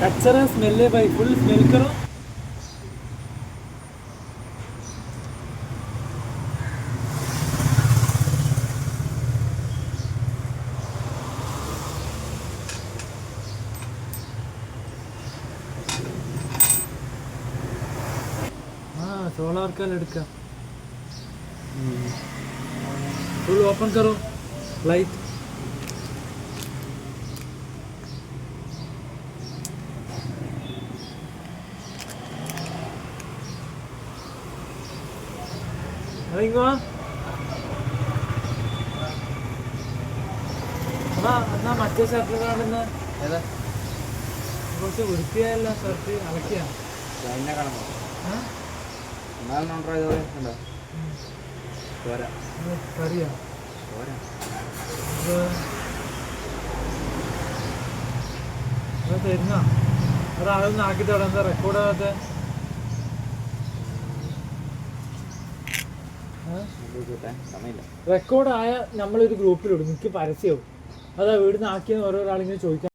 अच्छा स्मेल है भाई, फुल स्मेल करो। हाँ सोलर का लड़का, फुल ओपन करो लाइट। ഇങ്ങോ എന്നാ മറ്റേ ഷർട്ട് കാണുന്ന ഏതാ കുറച്ച് വൃത്തിയായല്ല ഷർട്ട് അലക്കിയാ എന്നെ കാണുമ്പോ എന്നാലും ഉണ്ടോ പോരാ കറിയാ പോരാ തരുന്ന ഒരാളൊന്ന് ആക്കി തരാം. എന്താ റെക്കോർഡാകാത്ത? റെക്കോർഡായ നമ്മളൊരു ഗ്രൂപ്പിലിടും, എനിക്ക് പരസ്യമാവും. അതാ വീടിന്ന് ആക്കിയെന്ന് ഓരോരാളിങ്ങനെ ചോദിക്കാം.